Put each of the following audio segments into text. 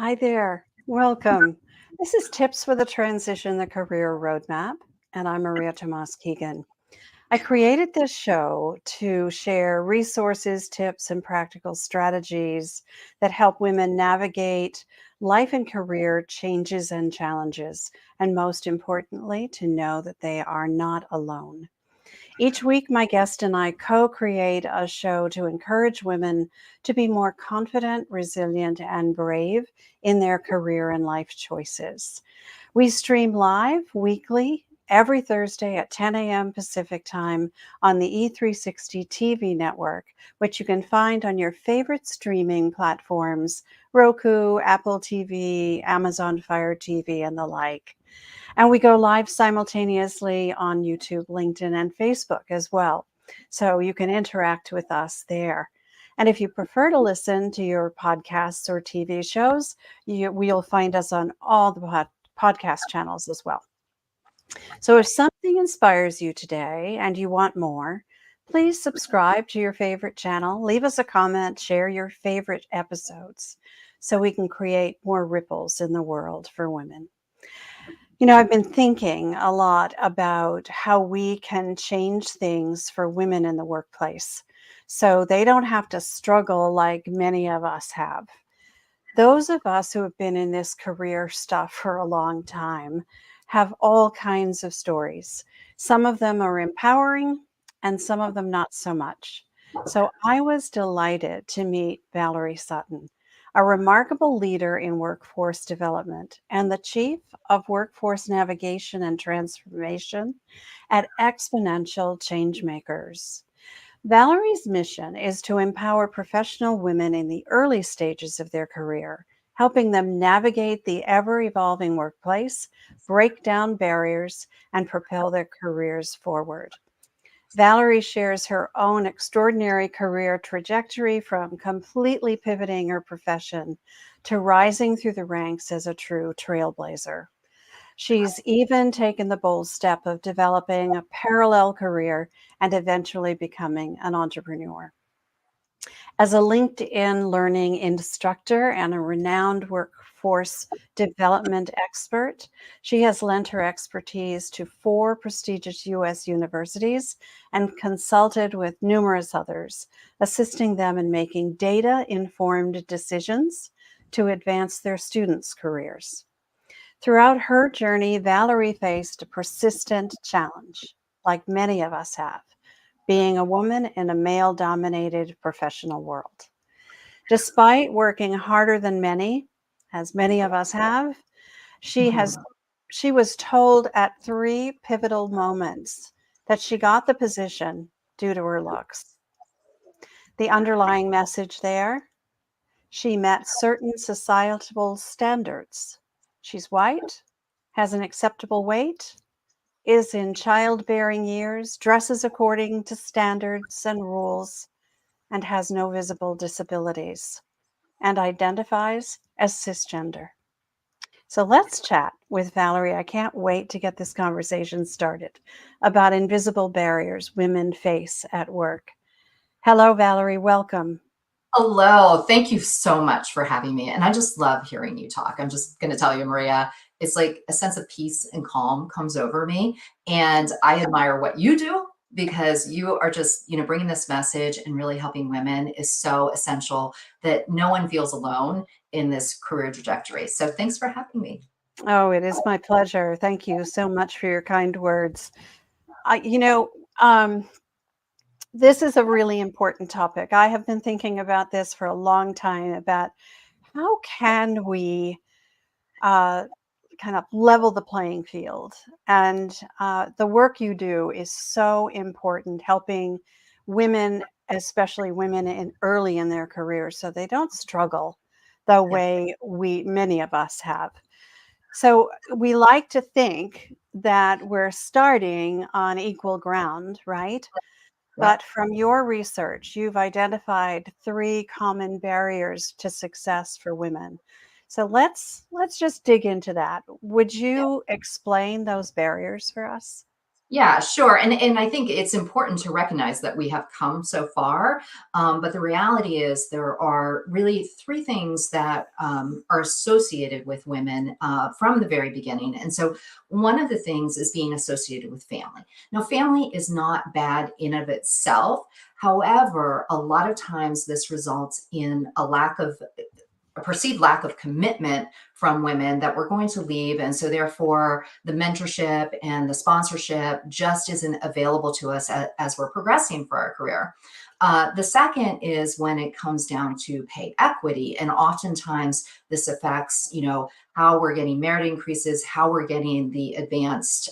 Hi there. Welcome. This is Tips for the Transition, the Career Roadmap, and I'm Maria Tomás-Keegan. I created this show to share resources, tips, and practical strategies that help women navigate life and career changes and challenges, and most importantly, to know that they are not alone. Each week, my guest and I co create a show to encourage women to be more confident, resilient, and brave in their career and life choices. We stream live weekly every Thursday at 10 a.m. Pacific Time on the E360 TV network, which you can find on your favorite streaming platforms Roku, Apple TV, Amazon Fire TV, and the like. And we go live simultaneously on YouTube, LinkedIn, and Facebook as well. So you can interact with us there. And if you prefer to listen to your podcasts or TV shows, you'll find us on all the podcast channels as well. So if something inspires you today and you want more, please subscribe to your favorite channel, leave us a comment, share your favorite episodes so we can create more ripples in the world for women. I've been thinking a lot about how we can change things for women in the workplace so they don't have to struggle like many of us have. Those of us who have been in this career stuff for a long time have all kinds of stories. Some of them are empowering and some of them not so much. So I was delighted to meet Valerie Sutton, a remarkable leader in workforce development and the chief of workforce navigation and transformation at Exponential Changemakers. Valerie's mission is to empower professional women in the early stages of their career, helping them navigate the ever-evolving workplace, break down barriers, and propel their careers forward. Valerie shares her own extraordinary career trajectory from completely pivoting her profession to rising through the ranks as a true trailblazer. She's even taken the bold step of developing a parallel career and eventually becoming an entrepreneur. As a LinkedIn learning instructor and a renowned workforce development expert, she has lent her expertise to 4 prestigious U.S. universities and consulted with numerous others, assisting them in making data-informed decisions to advance their students' careers. Throughout her journey, Valerie faced a persistent challenge, like many of us have, being a woman in a male-dominated professional world. Despite working harder than many, as many of us have, she has she was told at 3 pivotal moments that she got the position due to her looks. The underlying message there, she met certain societal standards. She's white, has an acceptable weight, is in childbearing years, dresses according to standards and rules, and has no visible disabilities, and identifies as cisgender. So let's chat with Valerie. I can't wait to get this conversation started about invisible barriers women face at work. Hello, Valerie. Welcome. Hello. Thank you so much for having me. And I just love hearing you talk. I'm just going to tell you, Maria, it's like a sense of peace and calm comes over me. And I admire what you do because you are just, bringing this message and really helping women is so essential that no one feels alone in this career trajectory. So thanks for having me. Oh, it is my pleasure. Thank you so much for your kind words. You know, um, this is a really important topic. I have been thinking about this for a long time about how can we uh, kind of level the playing field. And the work you do is so important, helping women, especially women in early in their careers, so they don't struggle the Yeah. way many of us have. So we like to think that we're starting on equal ground, right? Yeah. But from your research, you've identified 3 common barriers to success for women. So let's just dig into that. Would you explain those barriers for us? Yeah, sure. And I think it's important to recognize that we have come so far. But the reality is there are really three things that are associated with women from the very beginning. And so one of the things is being associated with family. Now, family is not bad in of itself. However, a lot of times this results in a perceived lack of commitment from women that we're going to leave. And so, therefore, the mentorship and the sponsorship just isn't available to us as we're progressing for our career. The second is when it comes down to pay equity. And oftentimes, this affects, how we're getting merit increases, how we're getting the advanced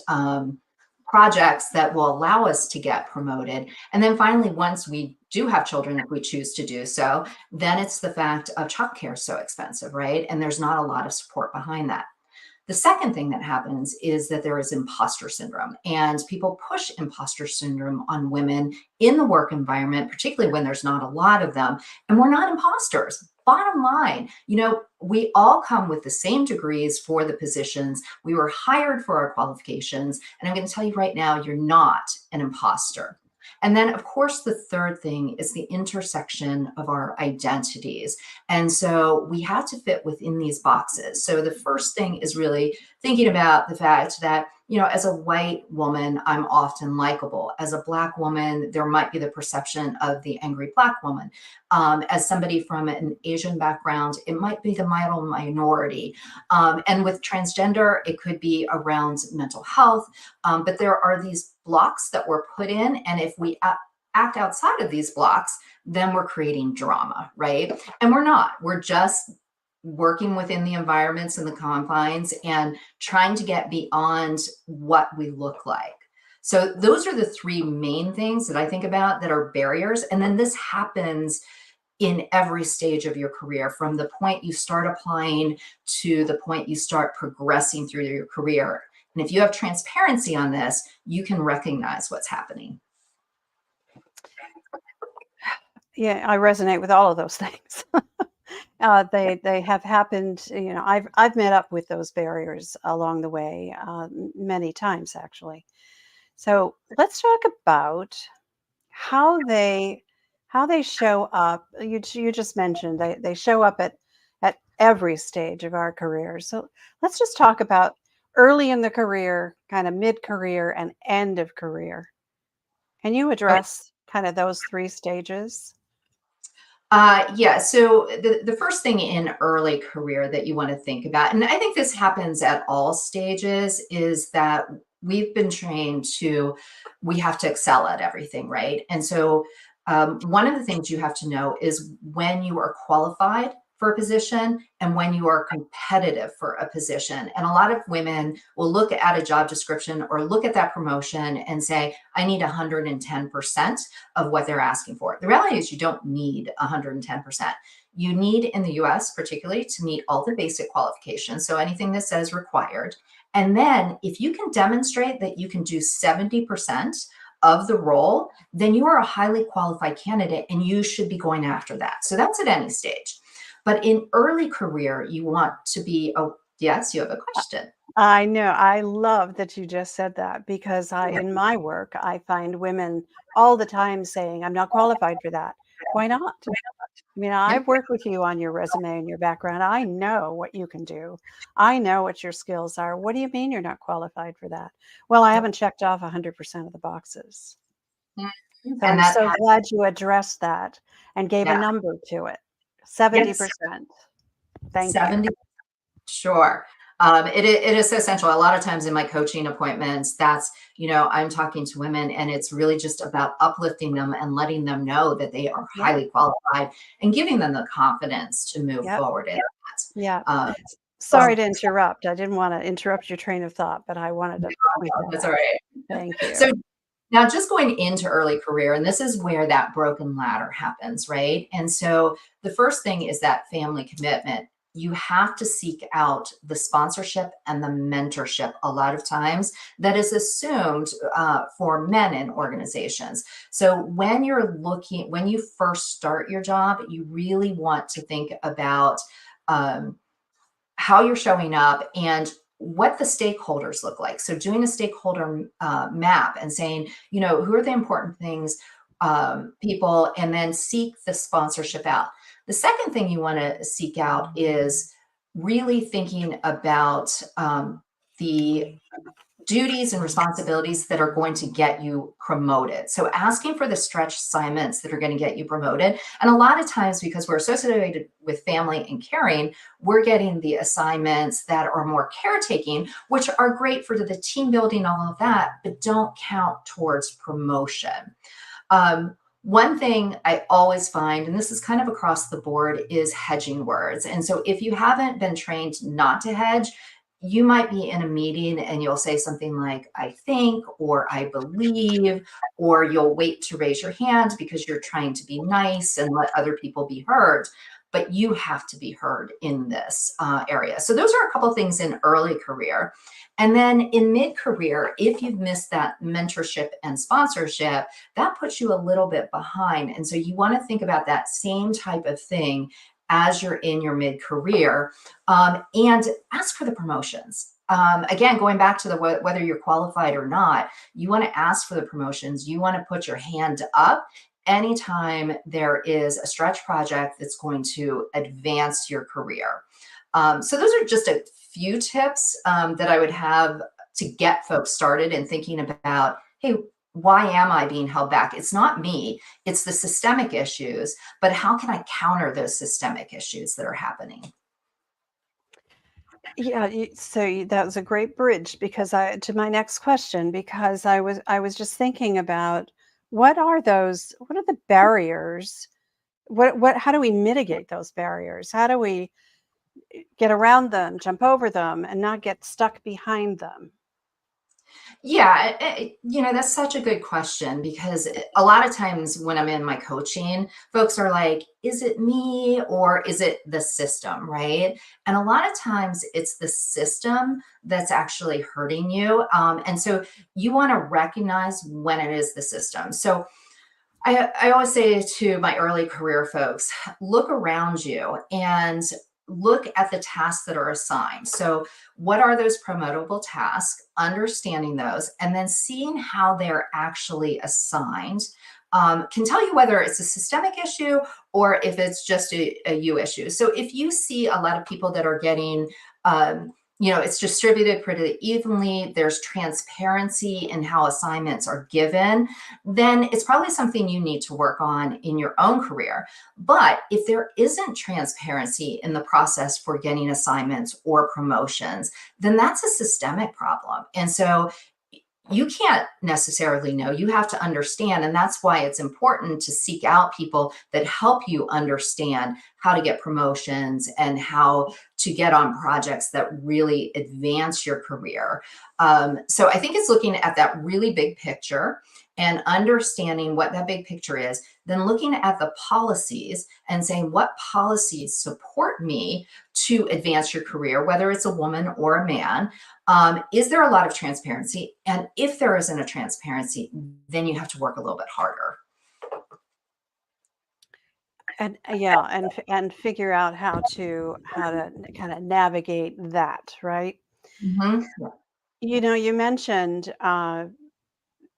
projects that will allow us to get promoted. And then finally, once we do have children, if we choose to do so, then it's the fact of childcare is so expensive, right? And there's not a lot of support behind that. The second thing that happens is that there is imposter syndrome, and people push imposter syndrome on women in the work environment, particularly when there's not a lot of them. And we're not imposters. Bottom line, we all come with the same degrees for the positions. We were hired for our qualifications. And I'm going to tell you right now, you're not an imposter. And then, of course, the third thing is the intersection of our identities. And so we have to fit within these boxes. So the first thing is really thinking about the fact that, as a white woman, I'm often likable. As a Black woman, there might be the perception of the angry Black woman. As somebody from an Asian background, it might be the mild minority. And with transgender, it could be around mental health. But there are these blocks that were put in. And if we act outside of these blocks, then we're creating drama, right? And we're not. We're just working within the environments and the confines and trying to get beyond what we look like. So those are the three main things that I think about that are barriers. And then this happens in every stage of your career, from the point you start applying to the point you start progressing through your career. And if you have transparency on this, you can recognize what's happening. Yeah, I resonate with all of those things. They have happened. I've met up with those barriers along the way many times, actually. So let's talk about how they show up. You just mentioned they show up at every stage of our careers. So let's just talk about early in the career, kind of mid-career, and end of career. Can you address kind of those three stages? Yeah. So the first thing in early career that you want to think about, and I think this happens at all stages, is that we've been trained we have to excel at everything, right? And so one of the things you have to know is when you are qualified for a position and when you are competitive for a position. And a lot of women will look at a job description or look at that promotion and say, I need 110% of what they're asking for. The reality is you don't need 110%. You need, in the US particularly, to meet all the basic qualifications. So anything that says required. And then if you can demonstrate that you can do 70% of the role, then you are a highly qualified candidate and you should be going after that. So that's at any stage. But in early career, you want to be, oh, yes, you have a question. I know. I love that you just said that because in my work, I find women all the time saying, I'm not qualified for that. Why not? I mean, Yeah. I've worked with you on your resume and your background. I know what you can do. I know what your skills are. What do you mean you're not qualified for that? Well, I haven't checked off 100% of the boxes. So And I'm that, so glad you addressed that and gave a yeah, number to it. yes, 70%. Thank you. 70. Sure. It is so essential. A lot of times in my coaching appointments, I'm talking to women and it's really just about uplifting them and letting them know that they are Yep. highly qualified and giving them the confidence to move Yep. forward in Yeah. that. Sorry to interrupt. I didn't want to interrupt your train of thought, but I wanted to point that That's out. all right. Thank you. So now just going into early career, and this is where that broken ladder happens, right? And so the first thing is that family commitment. You have to seek out the sponsorship and the mentorship a lot of times that is assumed for men in organizations. So when you first start your job, you really want to think about how you're showing up and what the stakeholders look like. So doing a stakeholder map and saying, who are the important things, people, and then seek the sponsorship out. The second thing you want to seek out is really thinking about the duties and responsibilities that are going to get you promoted. So asking for the stretch assignments that are going to get you promoted. And a lot of times, because we're associated with family and caring, we're getting the assignments that are more caretaking, which are great for the team building, all of that, but don't count towards promotion. One thing I always find, and this is kind of across the board, is hedging words. And so if you haven't been trained not to hedge, you might be in a meeting and you'll say something like, I think, or I believe, or you'll wait to raise your hand because you're trying to be nice and let other people be heard. But you have to be heard in this area. So those are a couple of things in early career. And then in mid-career, if you've missed that mentorship and sponsorship, that puts you a little bit behind. And so you want to think about that same type of thing as you're in your mid-career, and ask for the promotions. Again, going back to the whether you're qualified or not, you want to ask for the promotions. You want to put your hand up anytime there is a stretch project that's going to advance your career. So those are just a few tips that I would have to get folks started in thinking about, hey, why am I being held back? It's not me, it's the systemic issues, but how can I counter those systemic issues that are happening? Yeah, so that was a great bridge because to my next question, because I was just thinking about what are the barriers? How do we mitigate those barriers? How do we get around them, jump over them, and not get stuck behind them? Yeah, that's such a good question because a lot of times when I'm in my coaching, folks are like, is it me or is it the system, right? And a lot of times it's the system that's actually hurting you. And so you want to recognize when it is the system. So I always say to my early career folks, look around you and look at the tasks that are assigned. So, what are those promotable tasks? Understanding those, and then seeing how they're actually assigned can tell you whether it's a systemic issue or if it's just a you issue. So, if you see a lot of people that are getting it's distributed pretty evenly, there's transparency in how assignments are given, then it's probably something you need to work on in your own career. But if there isn't transparency in the process for getting assignments or promotions, then that's a systemic problem. And so you can't necessarily know. You have to understand. And that's why it's important to seek out people that help you understand how to get promotions and how to get on projects that really advance your career. So I think it's looking at that really big picture and understanding what that big picture is, then looking at the policies and saying, what policies support me to advance your career, whether it's a woman or a man? Is there a lot of transparency? And if there isn't a transparency, then you have to work a little bit harder. And yeah, and figure out how to kind of navigate that, right? Mm-hmm. You mentioned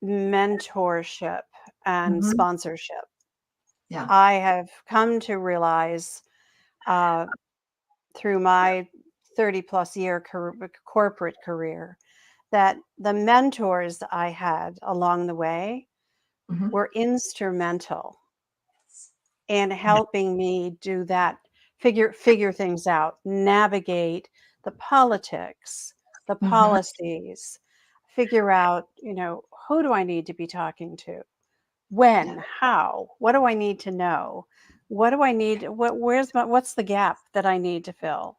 mentorship and Mm-hmm. sponsorship. Yeah. I have come to realize uh, through my 30 plus year corporate career that the mentors I had along the way Mm-hmm. were instrumental in helping me do that, figure things out, navigate the politics, the Mm-hmm. policies, figure out, who do I need to be talking to? Yeah. When, how, what do I need to know? What do I need? What's the gap that I need to fill?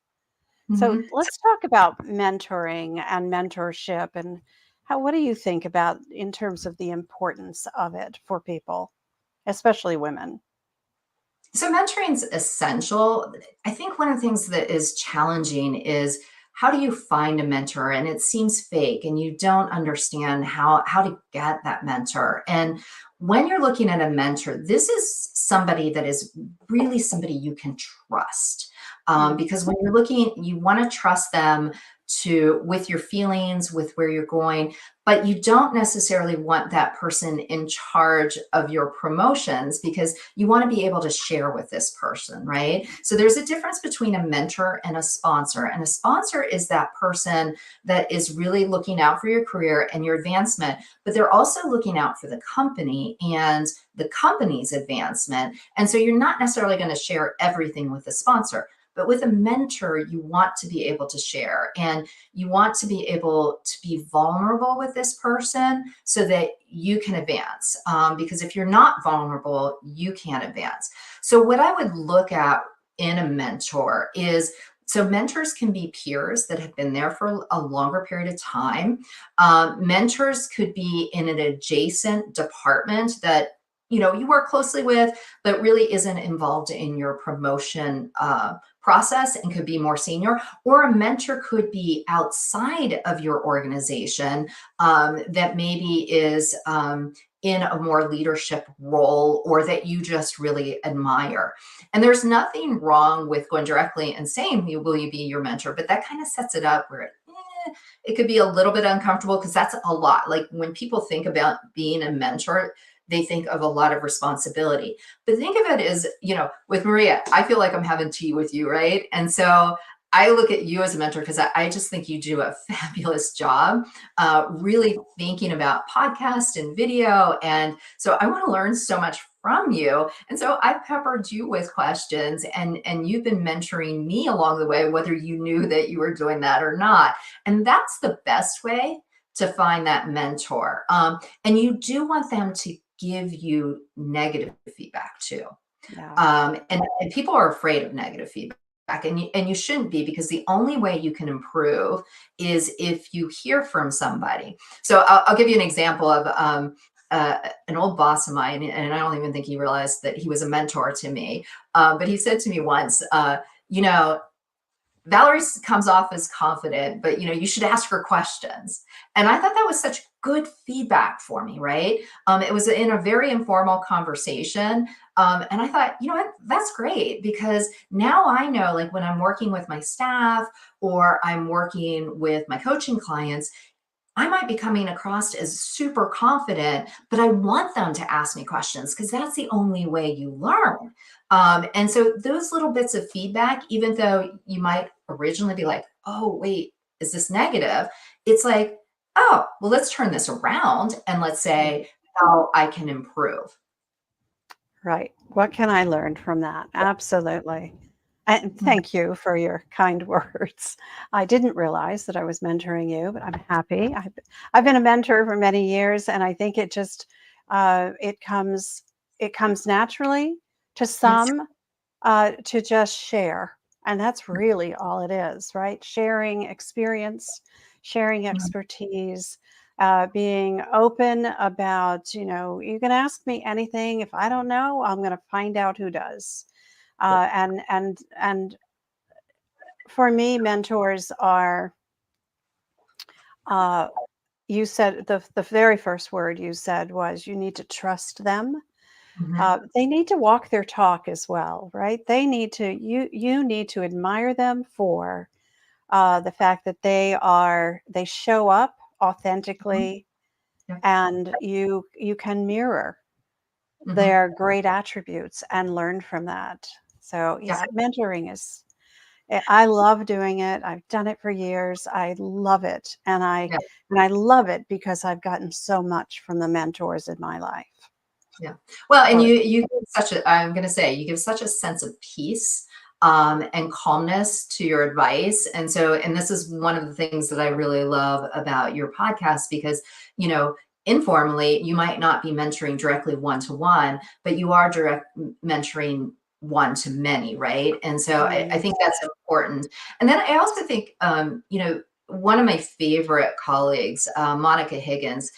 So Mm-hmm. let's talk about mentoring and mentorship and what do you think about in terms of the importance of it for people, especially women? So mentoring is essential. I think one of the things that is challenging is how do you find a mentor and it seems fake and you don't understand how to get that mentor. And when you're looking at a mentor, this is somebody that is really somebody you can trust. Mm. Because when you're looking, you want to trust them with your feelings, with where you're going, but you don't necessarily want that person in charge of your promotions because you want to be able to share with this person, right? So there's a difference between a mentor and a sponsor. And a sponsor is that person that is really looking out for your career and your advancement, but they're also looking out for the company and the company's advancement. And so you're not necessarily going to share everything with the sponsor. But with a mentor, you want to be able to share and you want to be able to be vulnerable with this person so that you can advance. Because if you're not vulnerable, you can't advance. So what I would look at in a mentor is, so mentors can be peers that have been there for a longer period of time. Mentors could be in an adjacent department that you work closely with, but really isn't involved in your promotion process and could be more senior. Or a mentor could be outside of your organization that maybe is in a more leadership role or that you just really admire. And there's nothing wrong with going directly and saying, will you be your mentor? But that kind of sets it up where it could be a little bit uncomfortable because that's a lot. Like when people think about being a mentor, they think of a lot of responsibility. But think of it as, with Maria, I feel like I'm having tea with you, right? And so I look at you as a mentor because I just think you do a fabulous job really thinking about podcast and video. And so I want to learn so much from you. And so I've peppered you with questions and you've been mentoring me along the way, whether you knew that you were doing that or not. And that's the best way to find that mentor. And you do want them to give you negative feedback too. Yeah. And people are afraid of negative feedback. And you shouldn't be, because the only way you can improve is if you hear from somebody. So I'll give you an example of an old boss of mine, and I don't even think he realized that he was a mentor to me. But he said to me once, Valerie comes off as confident, but you should ask her questions. And I thought that was such good feedback for me, right? It was in a very informal conversation. And I thought, what, that's great, because now I know, like when I'm working with my staff or I'm working with my coaching clients, I might be coming across as super confident, but I want them to ask me questions because that's the only way you learn. And so those little bits of feedback, even though you might originally be like, oh, wait, is this negative? It's like, oh, well, let's turn this around and let's say how I can improve. Right. What can I learn from that? Absolutely. And thank you for your kind words. I didn't realize that I was mentoring you, but I'm happy. I've been a mentor for many years, and I think it just it comes naturally to Yes. some to just share, and that's really all it is, right? Sharing experience, sharing expertise, being open about, you can ask me anything. If I don't know, I'm going to find out who does. And for me, mentors are, you said the very first word you said was you need to trust them. Mhm. They need to walk their talk as well, right? They need to, you need to admire them for the fact that they show up Mhm. authentically, Yeah. and you can mirror Mhm. their great attributes and learn from that. So Yeah. yeah, mentoring is, I love doing it. I've done it for years. I love it. Yeah. And I love it because I've gotten so much from the mentors in my life. Yeah. Well, and Or you give such a, I'm going to say, you give such a sense of peace and calmness to your advice. And so, and this is one of the things that I really love about your podcast, because, informally, you might not be mentoring directly one-to-one, but you are mentoring one to many, right? And so I Mhm. think that's important. And then I also think, one of my favorite colleagues, Monica Higgins,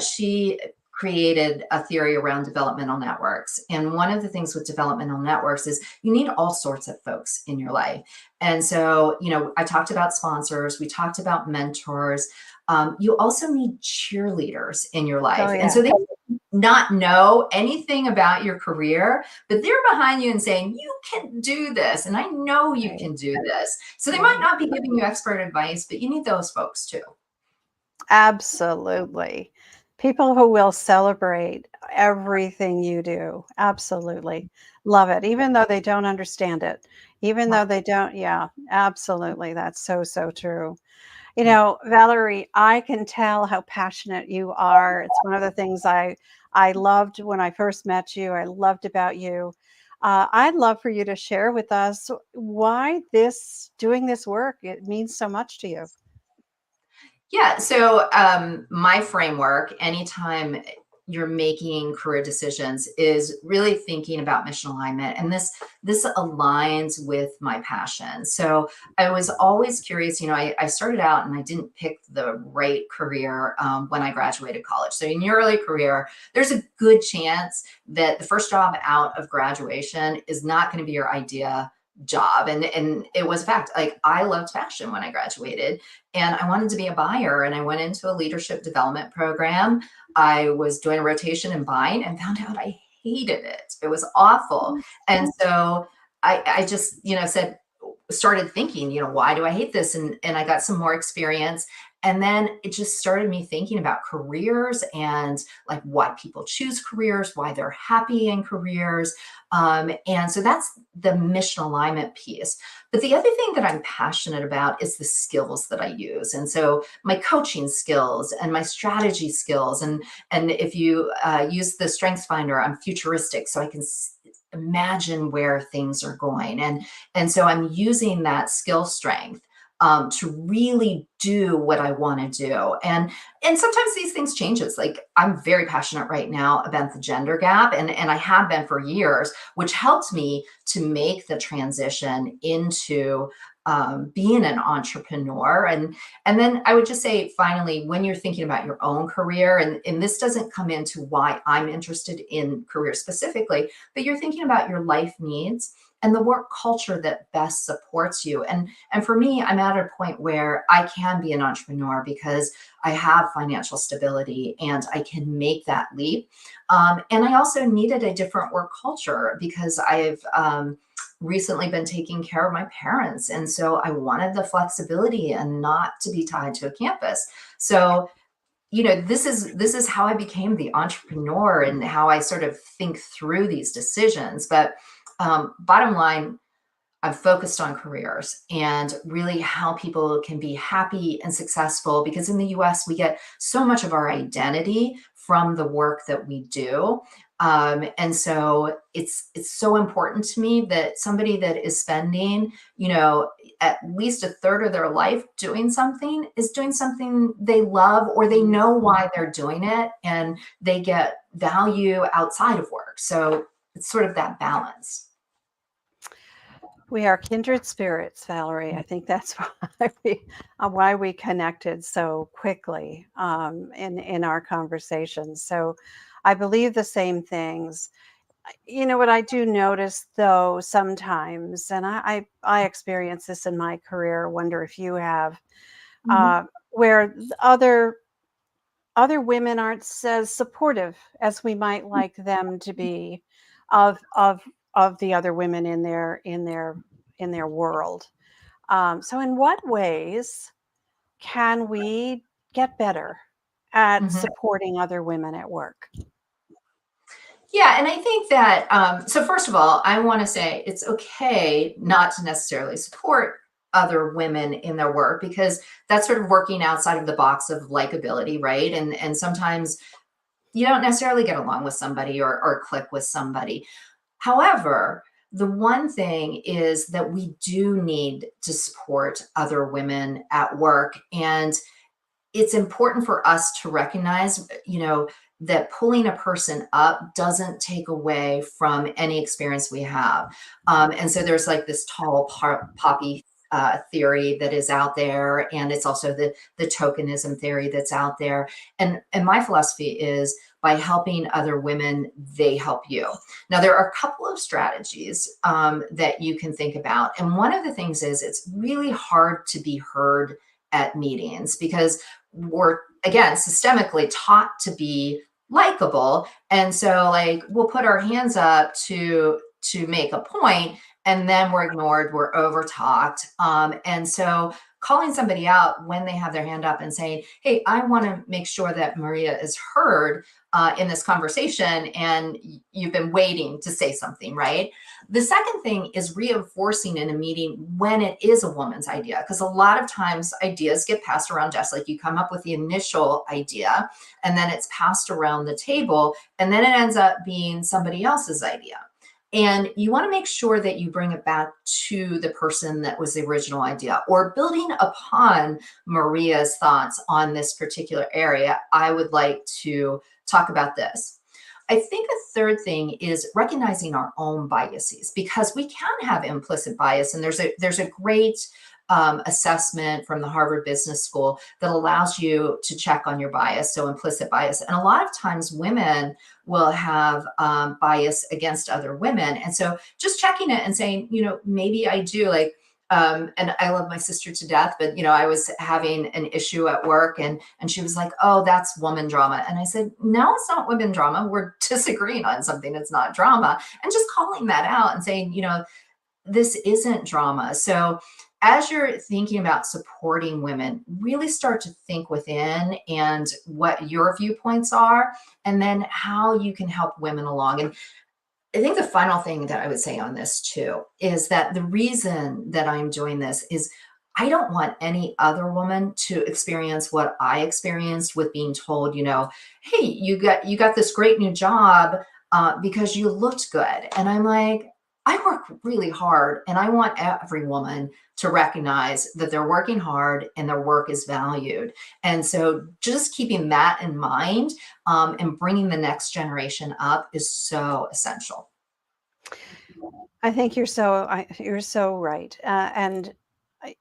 she created a theory around developmental networks. And one of the things with developmental networks is you need all sorts of folks in your life. And so, I talked about sponsors, we talked about mentors. You also need cheerleaders in your Oh life. And yeah. so they not know anything about your career, but they're behind you and saying, you can do this. And I know you Right. can do this. So they might Right. not be giving you expert advice, but you need those folks too. Absolutely. People who will celebrate everything you do. Absolutely. Love it. Even though they don't understand it. Even though Right. they don't, yeah, absolutely. That's so, so true. Yeah. Valerie, I can tell how passionate you are. It's one of the things I loved when I first met you. I loved about you. I'd love for you to share with us why this doing this work it means so much to you. Yeah. So my framework, anytime you're making career decisions, is really thinking about mission alignment, and this aligns with my passion. So I was always curious. I started out and I didn't pick the right career when I graduated college. So in your early career, there's a good chance that the first job out of graduation is not going to be your idea job, and it was a fact. Like, I loved fashion when I graduated, and I wanted to be a buyer, and I went into a leadership development program. I was doing a rotation in buying and found out I hated it. It was awful. And so I just, started thinking, why do I hate this? And I got some more experience. And then it just started me thinking about careers and like why people choose careers, why they're happy in careers. And so that's the mission alignment piece. But the other thing that I'm passionate about is the skills that I use. And so my coaching skills and my strategy skills. And if you use the Strengths Finder, I'm futuristic, so I can imagine where things are going. And so I'm using that skill strength to really do what I want to do. And sometimes these things changes. Like, I'm very passionate right now about the gender gap, and I have been for years, which helped me to make the transition into being an entrepreneur. And then I would just say, finally, when you're thinking about your own career, and this doesn't come into why I'm interested in career specifically, but you're thinking about your life needs and the work culture that best supports you. And for me, I'm at a point where I can be an entrepreneur because I have financial stability and I can make that leap. And I also needed a different work culture because I've recently been taking care of my parents. And so I wanted the flexibility and not to be tied to a campus. So this is how I became the entrepreneur and how I sort of think through these decisions. But bottom line, I'm focused on careers and really how people can be happy and successful, because in the US, we get so much of our identity from the work that we do. And so it's so important to me that somebody that is spending, at least a third of their life doing something is doing something they love, or they know why they're doing it, and they get value outside of work. So it's sort of that balance. We are kindred spirits, Valerie. I think that's why we connected so quickly in our conversations. So I believe the same things. You know what I do notice though sometimes, and I experience this in my career. Wonder if you have, Mhm. where other women aren't as supportive as we might like them to be of the other women in their world. So in what ways can we get better at Mhm. supporting other women at work? Yeah, and I think that so first of all, I want to say it's okay not to necessarily support other women in their work, because that's sort of working outside of the box of likability, right? And sometimes you don't necessarily get along with somebody or click with somebody. However, the one thing is that we do need to support other women at work. And it's important for us to recognize, that pulling a person up doesn't take away from any experience we have. And so there's like this tall poppy theory that is out there, and it's also the tokenism theory that's out there. And my philosophy is, by helping other women, they help you. Now, there are a couple of strategies that you can think about, and one of the things is, it's really hard to be heard at meetings, because we're, again, systemically taught to be likable. And so like we'll put our hands up to make a point, and then we're ignored, we're over talked. And so calling somebody out when they have their hand up and saying, hey, I want to make sure that Maria is heard in this conversation, and you've been waiting to say something, right? The second thing is reinforcing in a meeting when it is a woman's idea, because a lot of times ideas get passed around desks. Like you come up with the initial idea, and then it's passed around the table, and then it ends up being somebody else's idea. And you want to make sure that you bring it back to the person that was the original idea, or building upon Maria's thoughts on this particular area. I would like to talk about this. I think a third thing is recognizing our own biases, because we can have implicit bias. And there's a great assessment from the Harvard Business School that allows you to check on your bias, so implicit bias. And a lot of times women will have bias against other women. And so just checking it and saying, maybe I do, like, and I love my sister to death, but I was having an issue at work, and she was like, oh, that's woman drama. And I said, no, it's not woman drama. We're disagreeing on something. It's not drama. And just calling that out and saying, this isn't drama. So as you're thinking about supporting women, really start to think within and what your viewpoints are, and then how you can help women along. And I think the final thing that I would say on this too is that the reason that I'm doing this is I don't want any other woman to experience what I experienced with being told, hey, you got this great new job because you looked good. And I'm like, I work really hard, and I want every woman to recognize that they're working hard and their work is valued. And so just keeping that in mind and bringing the next generation up is so essential. I think you're so right. And I,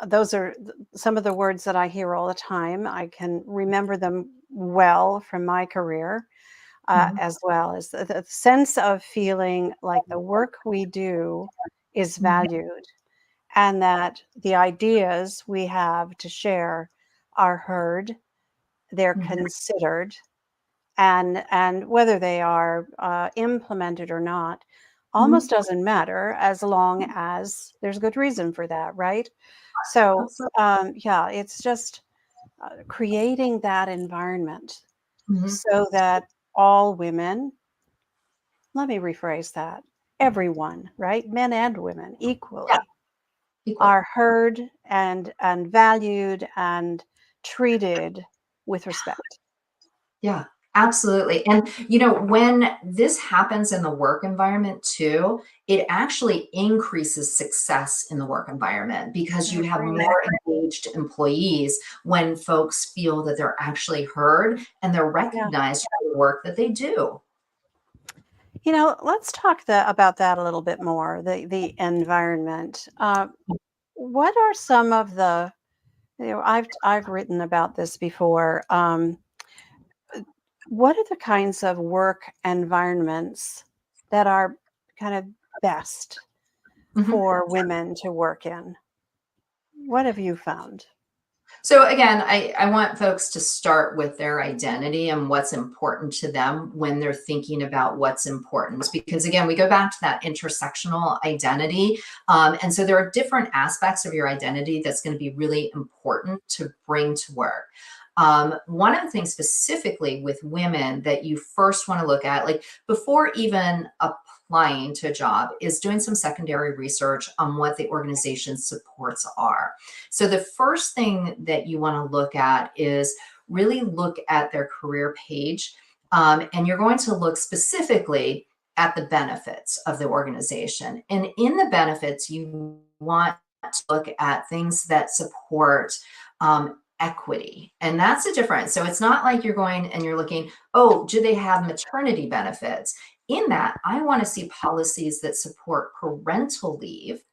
those are some of the words that I hear all the time. I can remember them well from my career, Mhm. as well as the sense of feeling like the work we do is Mhm. valued, and that the ideas we have to share are heard, they're Mhm. considered, and whether they are implemented or not Mhm. almost doesn't matter, as long as there's good reason for that, right? So Absolutely. yeah, it's just creating that environment Mhm. so that all women, let me rephrase that, everyone, right, men and women Yeah, equally, equally. are heard and valued and treated with respect. Yeah, absolutely. And when this happens in the work environment too, it actually increases success in the work environment, because I you have agree. more engaged employees when folks feel that they're actually heard and they're Yeah. recognized for the work that they do. Let's talk about that a little bit more, the environment. What are some of the, I've written about this before. What are the kinds of work environments that are kind of best Mhm. for women to work in? What have you found? So again, I want folks to start with their identity and what's important to them when they're thinking about what's important. Because again, we go back to that intersectional identity. And so there are different aspects of your identity that's going to be really important to bring to work. One of the things specifically with women that you first want to look at, like before even applying to a job, is doing some secondary research on what the organization's supports are. So the first thing that you want to look at is really look at their career page. And you're going to look specifically at the benefits of the organization. And in the benefits, you want to look at things that support equity. And that's the difference. So it's not like you're going and you're looking, oh, do they have maternity benefits? In that, I want to see policies that support parental leave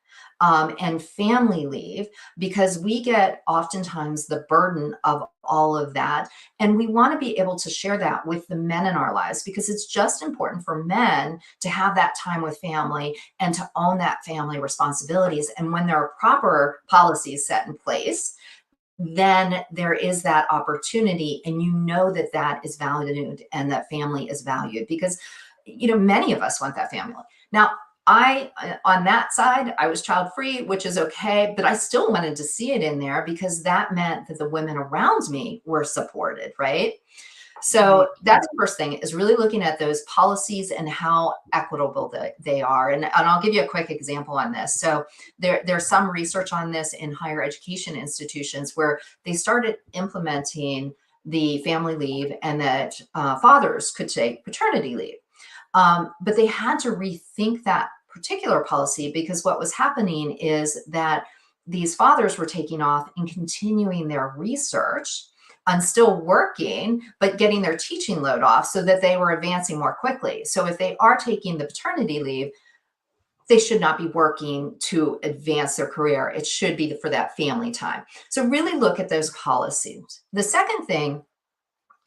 and family leave, because we get oftentimes the burden of all of that. And we want to be able to share that with the men in our lives, because it's just important for men to have that time with family and to own that family responsibilities. And when there are proper policies set in place, then there is that opportunity, and you know that that is valued and that family is valued, because many of us want that family. Now, I on that side, I was child free, which is okay, but I still wanted to see it in there because that meant that the women around me were supported, right? So Right. that's the first thing, is really looking at those policies and how equitable they are. And I'll give you a quick example on this. So there's some research on this in higher education institutions where they started implementing the family leave, and that fathers could take paternity leave. But they had to rethink that particular policy, because what was happening is that these fathers were taking off and continuing their research and still working, but getting their teaching load off so that they were advancing more quickly. So if they are taking the paternity leave, they should not be working to advance their career. It should be for that family time. So really look at those policies. The second thing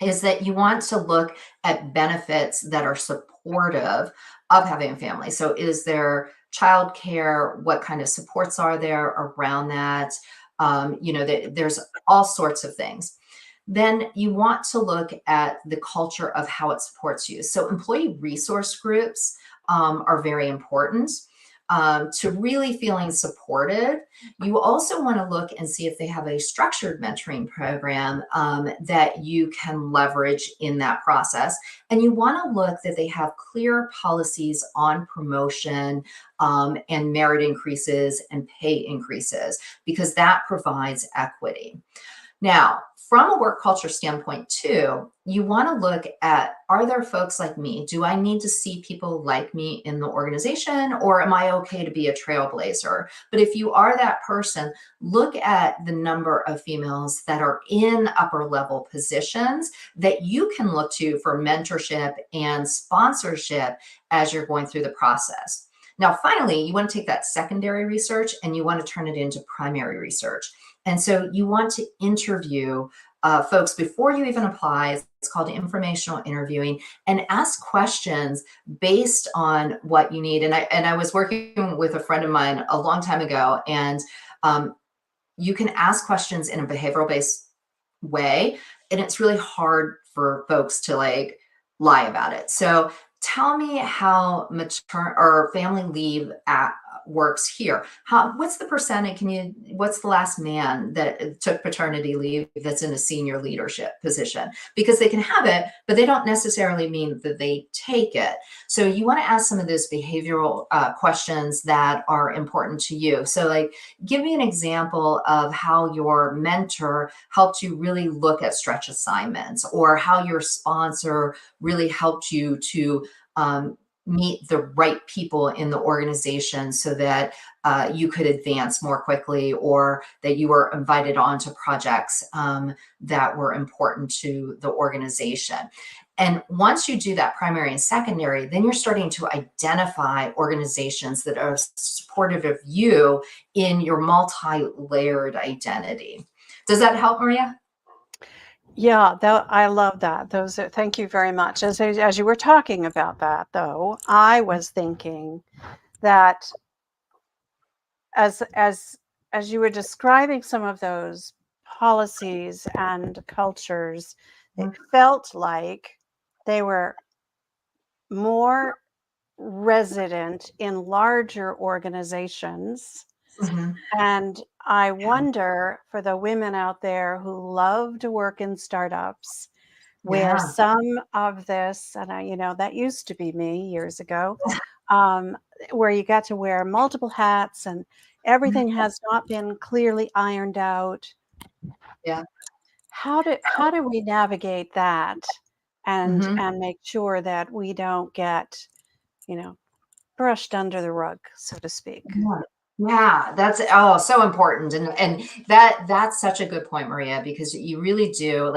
is that you want to look at benefits that are supportive of having a family. So is there childcare? What kind of supports are there around that? There's all sorts of things. Then you want to look at the culture of how it supports you. So employee resource groups are very important to really feeling supported. You also want to look and see if they have a structured mentoring program that you can leverage in that process. And you want to look that they have clear policies on promotion and merit increases and pay increases, because that provides equity. Now, from a work culture standpoint too, you want to look at, are there folks like me? Do I need to see people like me in the organization, or am I okay to be a trailblazer? But if you are that person, look at the number of females that are in upper level positions that you can look to for mentorship and sponsorship as you're going through the process. Now, finally, you want to take that secondary research and you want to turn it into primary research. And so you want to interview folks before you even apply. It's called informational interviewing, and ask questions based on what you need. And I was working with a friend of mine a long time ago, and you can ask questions in a behavioral based way, and it's really hard for folks to lie about it. So tell me how maternity or family leave works here. What's the percentage? What's the last man that took paternity leave that's in a senior leadership position? Because they can have it, but they don't necessarily mean that they take it. So you want to ask some of those behavioral questions that are important to you. So give me an example of how your mentor helped you really look at stretch assignments, or how your sponsor really helped you to meet the right people in the organization so that you could advance more quickly, or that you were invited onto projects that were important to the organization. And once you do that primary and secondary, then you're starting to identify organizations that are supportive of you in your multi-layered identity. Does that help, Maria? Yeah, I love that. Thank you very much. As you were talking about that, though, I was thinking that as you were describing some of those policies and cultures, it felt like they were more resident in larger organizations. Mm-hmm. And I wonder, for the women out there who love to work in startups, where Yeah. some of this, and that used to be me years ago, where you got to wear multiple hats and everything has not been clearly ironed out. Yeah. How do we navigate that and Mm-hmm. make sure that we don't get, brushed under the rug, so to speak? Yeah. Yeah, that's so important. And that's such a good point, Maria, because you really do,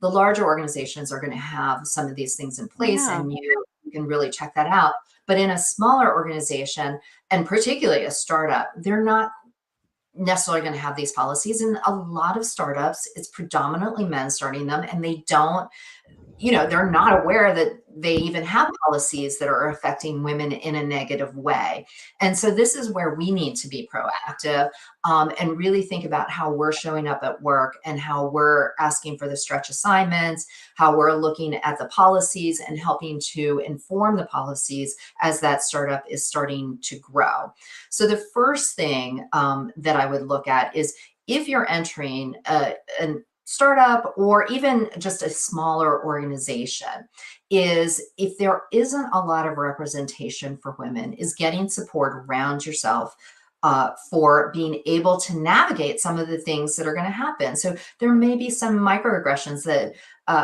the larger organizations are going to have some of these things in place, Yeah. and you can really check that out. But in a smaller organization, and particularly a startup, they're not necessarily going to have these policies. And a lot of startups, it's predominantly men starting them, and they don't they're not aware that they even have policies that are affecting women in a negative way. And so this is where we need to be proactive, and really think about how we're showing up at work and how we're asking for the stretch assignments, how we're looking at the policies and helping to inform the policies as that startup is starting to grow. So the first thing that I would look at is, if you're entering an startup or even just a smaller organization, is if there isn't a lot of representation for women, is getting support around yourself for being able to navigate some of the things that are going to happen. So there may be some microaggressions that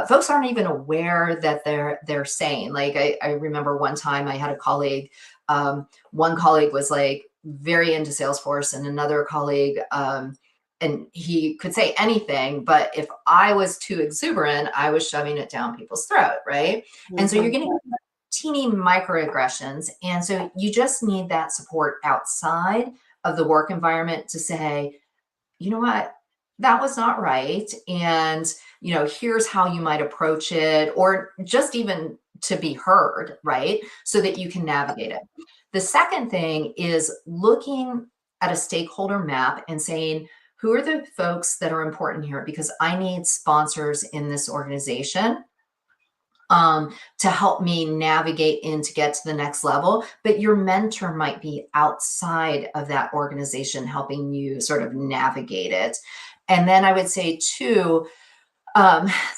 folks aren't even aware that they're saying. Like I remember one time I had a colleague. One colleague was like very into Salesforce, and another colleague, and he could say anything, but if I was too exuberant, I was shoving it down people's throat, right? And so you're getting teeny microaggressions. And so you just need that support outside of the work environment to say, you know what, that was not right. And, here's how you might approach it, or just even to be heard, right? So that you can navigate it. The second thing is looking at a stakeholder map and saying, who are the folks that are important here? Because I need sponsors in this organization to help me navigate in to get to the next level. But your mentor might be outside of that organization helping you sort of navigate it. And then I would say too,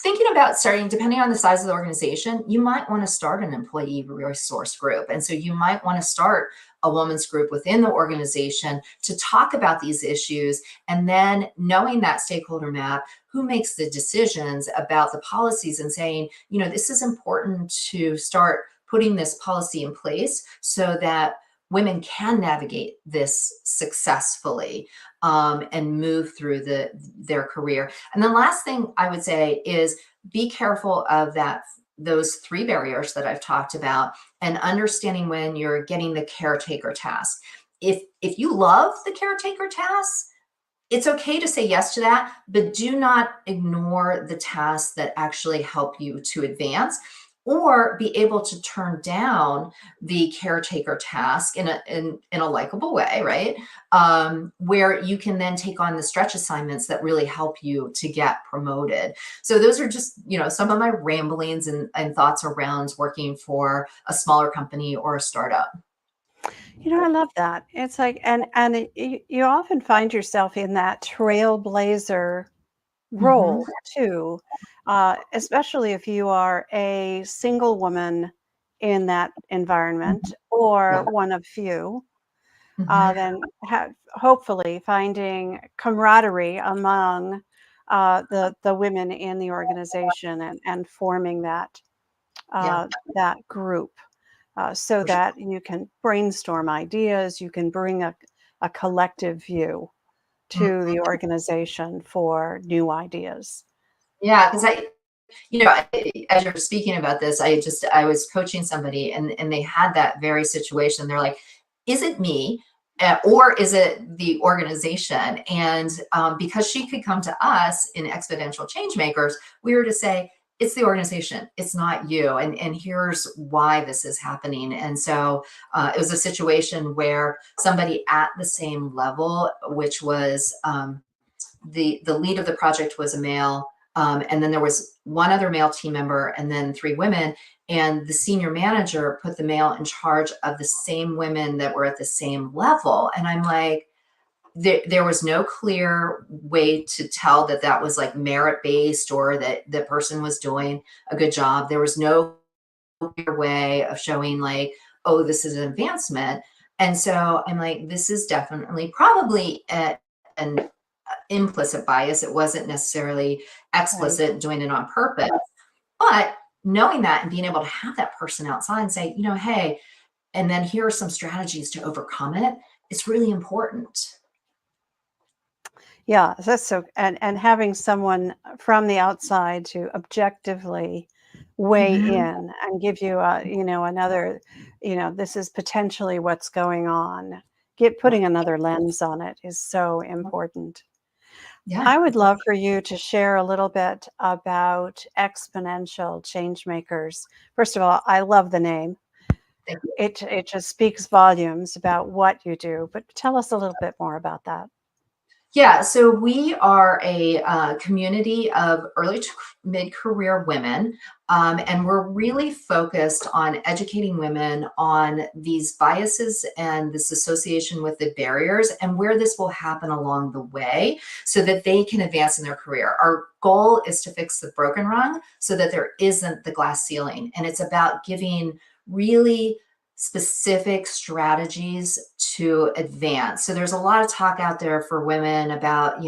thinking about starting, depending on the size of the organization, you might want to start an employee resource group. And so you might want to start a women's group within the organization to talk about these issues. And then knowing that stakeholder map, who makes the decisions about the policies, and saying, this is important to start putting this policy in place so that women can navigate this successfully, and move through their career. And the last thing I would say is be careful of those three barriers that I've talked about, and understanding when you're getting the caretaker task. If you love the caretaker task, it's okay to say yes to that, but do not ignore the tasks that actually help you to advance, or be able to turn down the caretaker task in a likable way, right? Where you can then take on the stretch assignments that really help you to get promoted. So those are just, some of my ramblings and thoughts around working for a smaller company or a startup. I love that. It's like, you often find yourself in that trailblazer Mhm. role too, especially if you are a single woman in that environment Mhm. or Yeah. one of few. Mhm. Then hopefully finding camaraderie among the women in the organization, and forming Yeah, that group, so for sure. that you can brainstorm ideas, you can bring a collective view to the organization for new ideas. Yeah, because as you're speaking about this, I was coaching somebody, and they had that very situation. They're like, is it me? Or is it the organization? And because she could come to us in Exponential Changemakers, we were to say, it's the organization, it's not you. And here's why this is happening. And so it was a situation where somebody at the same level, which was the lead of the project was a male, and then there was one other male team member, and then three women. And the senior manager put the male in charge of the same women that were at the same level. And I'm like, there was no clear way to tell that that was like merit based, or that the person was doing a good job. There was no clear way of showing like, oh, this is an advancement. And so I'm like, this is definitely probably an implicit bias. It wasn't necessarily Right. explicit doing it on purpose. But knowing that and being able to have that person outside and say, hey, and then here are some strategies to overcome it, it's really important. Yeah, that's so, and having someone from the outside to objectively weigh Mhm. in and give you another, this is potentially what's going on. Putting another lens on it is so important. Yeah. I would love for you to share a little bit about Exponential Changemakers. First of all, I love the name. Thank you. It just speaks volumes about what you do, but tell us a little bit more about that. Yeah, so we are a community of early to mid-career women, and we're really focused on educating women on these biases and this association with the barriers and where this will happen along the way so that they can advance in their career. Our goal is to fix the broken rung so that there isn't the glass ceiling, and it's about giving really specific strategies to advance. So there's a lot of talk out there for women about,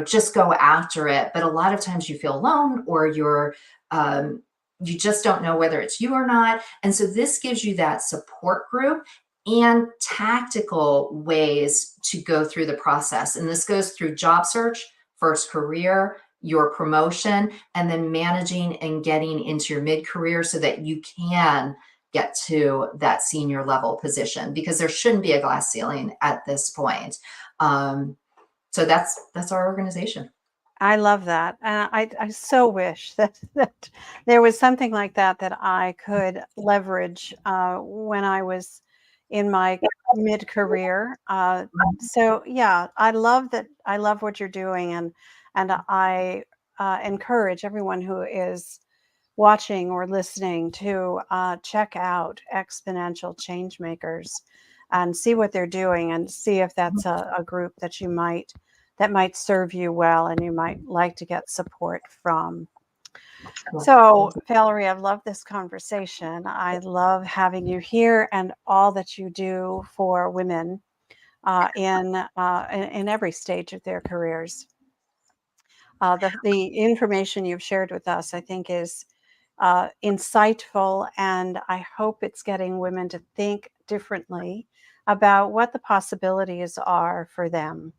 just go after it. But a lot of times you feel alone or you just don't know whether it's you or not. And so this gives you that support group and tactical ways to go through the process. And this goes through job search, first career, your promotion, and then managing and getting into your mid-career so that you can get to that senior level position, because there shouldn't be a glass ceiling at this point. So that's our organization. I love that. I so wish that there was something like that that I could leverage when I was in my mid-career. So yeah, I love that. I love what you're doing, and I encourage everyone who is watching or listening to check out Exponential Changemakers and see what they're doing and see if that's a group that that might serve you well and you might like to get support from. So, Valerie, I've loved this conversation. I love having you here and all that you do for women in every stage of their careers. The information you've shared with us, I think, is insightful, and I hope it's getting women to think differently about what the possibilities are for them.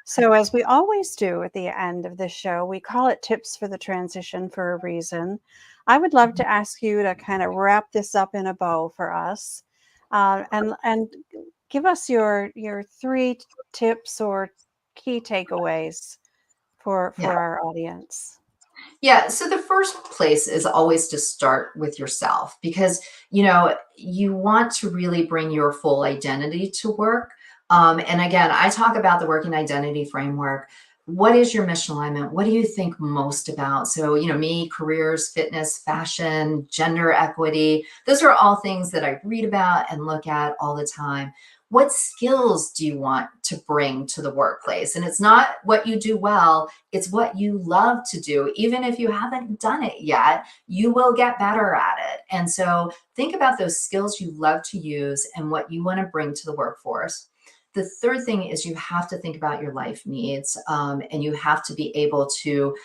So, as we always do at the end of this show, we call it Tips for the Transition for a reason. I would love to ask you to kind of wrap this up in a bow for us, and give us your three tips or key takeaways for Yeah. our audience. Yeah. So the first place is always to start with yourself, because, you want to really bring your full identity to work. And again, I talk about the working identity framework. What is your mission alignment? What do you think most about? So, me, careers, fitness, fashion, gender equity, those are all things that I read about and look at all the time. What skills do you want to bring to the workplace? And it's not what you do well, it's what you love to do. Even if you haven't done it yet, you will get better at it. And so think about those skills you love to use and what you want to bring to the workforce. The third thing is you have to think about your life needs, and you have to be able to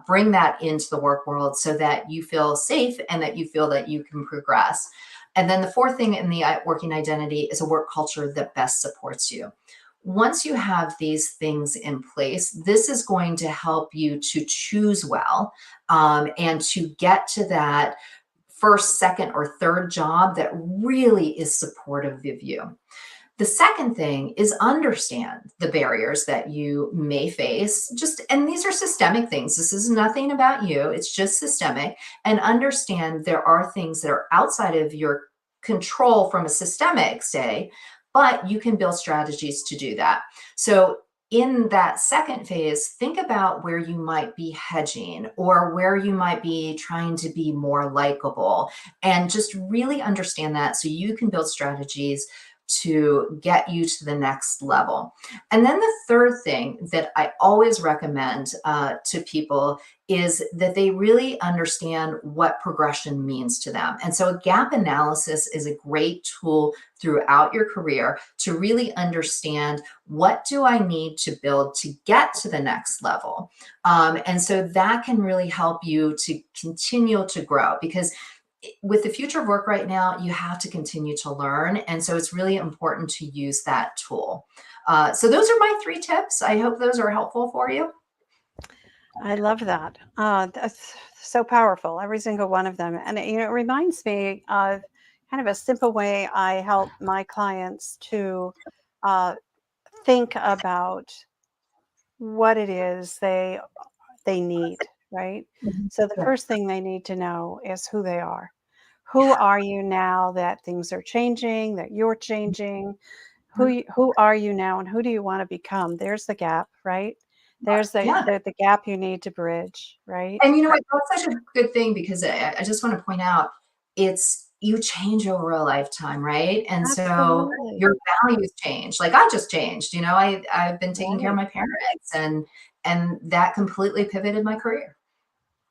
bring that into the work world so that you feel safe and that you feel that you can progress. And then the fourth thing in the working identity is a work culture that best supports you. Once you have these things in place, this is going to help you to choose well, and to get to that first, second, or third job that really is supportive of you. The second thing is understand the barriers that you may face. And these are systemic things. This is nothing about you, it's just systemic. And understand there are things that are outside of your control from a systemic say, but you can build strategies to do that. So in that second phase, think about where you might be hedging or where you might be trying to be more likable, and just really understand that so you can build strategies to get you to the next level. And then the third thing that I always recommend to people is that they really understand what progression means to them. And so a gap analysis is a great tool throughout your career to really understand, what do I need to build to get to the next level? And so that can really help you to continue to grow, because with the future of work right now, you have to continue to learn. And so it's really important to use that tool. So those are my three tips. I hope those are helpful for you. I love that. That's so powerful, every single one of them. And it reminds me of kind of a simple way I help my clients to uh, think about what it is they need, right? Mhm. So the Yeah. first thing they need to know is who they are. Who are you now that things are changing, that you're changing? Who are you now and who do you want to become? There's the gap, right? There's Yeah. the gap you need to bridge, right? And you know what? That's such a good thing because I just want to point out it's you change over a lifetime, right? And so Absolutely. your values change. Like I just changed, I've been taking care of Right. my parents and that completely pivoted my career.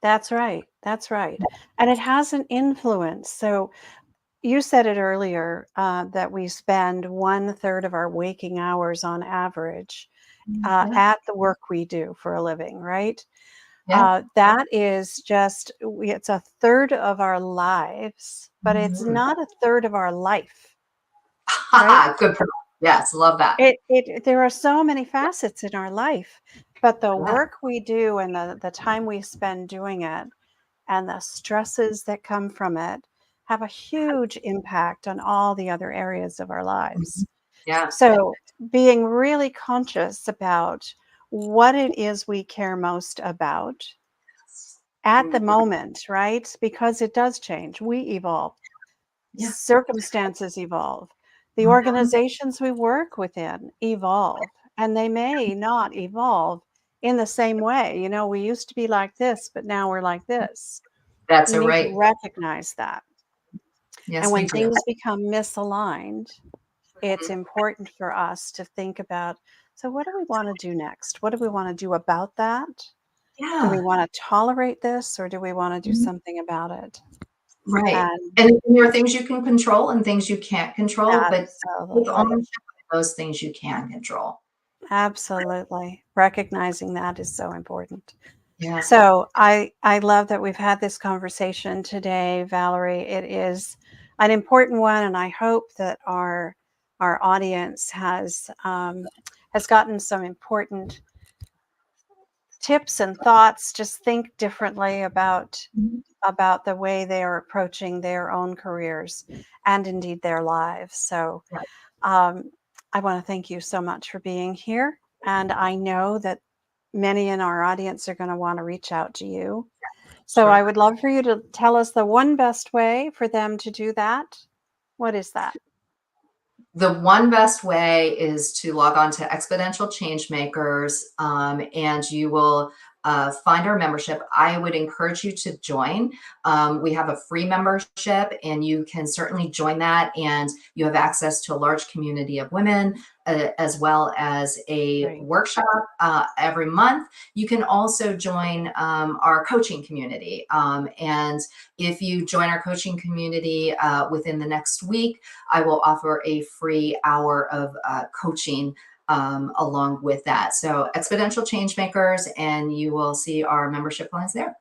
That's right. That's right. And it has an influence. So you said it earlier that we spend one third of our waking hours on average Yeah. at the work we do for a living, right? Yeah. That is just, it's a third of our lives, but it's Mhm. not a third of our life, right? Good point. Yes, love that. There are so many facets in our life, but the Yeah. work we do and the time we spend doing it and the stresses that come from it have a huge impact on all the other areas of our Mhm. lives. Yeah. So, being really conscious about what it is we care most about at the Mhm. moment, right? Because it does change. We evolve, Yeah. circumstances evolve, the Mhm. organizations we work within evolve, and they may not evolve in the same way. We used to be like this, but now we're like this. That's We a need to right. recognize that. And Yes, we when do. things become misaligned, it's Mhm. important for us to think about, so what do we want to do next? What do we want to do about that? Do we Yeah. want to tolerate this or do we want to do Mhm. something about it? Right. And And there are things you can control and things you can't control, but take absolutely, ownership of those things you can control. absolutely. Recognizing that is so important. Yeah. So I love that we've had this conversation today, Valerie. It is an important one, and I hope that our audience has gotten some important tips and thoughts. Just think differently Mhm. about the way they are approaching their own careers and indeed their lives. So Right. um, I want to thank you so much for being here, and I know that many in our audience are going to want to reach out to you. So I Sure. would love for you to tell us the one best way for them to do that. What is that? The one best way is to log on to Exponential Changemakers, and you will find our membership. I would encourage you to join. We have a free membership, and you can certainly join that. And you have access to a large community of women, as well as a Great. workshop every month. You can also join our coaching community. And if you join our coaching community within the next week, I will offer a free hour of coaching along with that. So Exponential Changemakers, and you will see our membership plans there.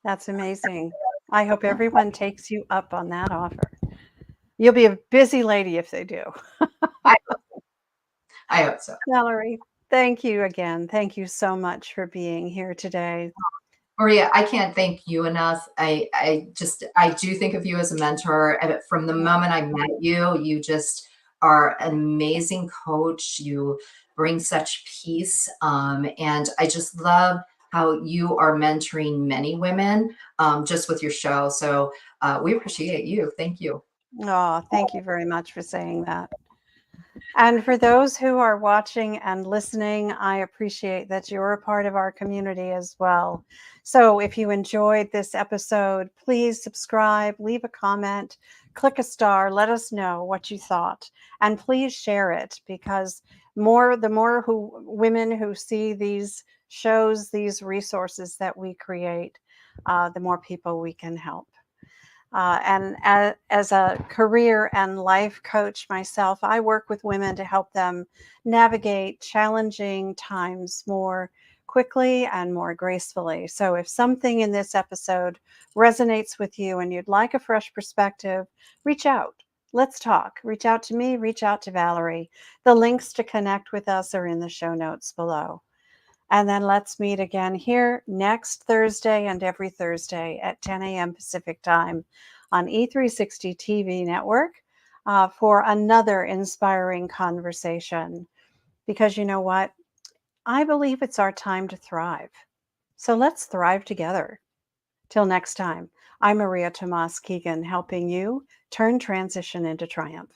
That's amazing. I hope everyone takes you up on that offer. You'll be a busy lady if they do. I, I hope so. Valerie, thank you again. Thank you so much for being here today. Maria, I can't thank you enough. I do think of you as a mentor. And from the moment I met you, you just are an amazing coach. You bring such peace. And I just love how you are mentoring many women just with your show. So we appreciate you. Thank you. Oh, thank you very much for saying that. And for those who are watching and listening, I appreciate that you're a part of our community as well. So if you enjoyed this episode, please subscribe, leave a comment, click a star, let us know what you thought, and please share it because the more women who see these shows, these resources that we create, the more people we can help. And as a career and life coach myself, I work with women to help them navigate challenging times more quickly and more gracefully. So if something in this episode resonates with you and you'd like a fresh perspective, reach out. Let's talk. Reach out to me, reach out to Valerie. The links to connect with us are in the show notes below. And then let's meet again here next Thursday and every Thursday at 10 a.m. Pacific time on E360 TV network for another inspiring conversation. Because you know what? I believe it's our time to thrive. So let's thrive together. Till next time, I'm Maria Tomás-Keegan, helping you turn transition into triumph.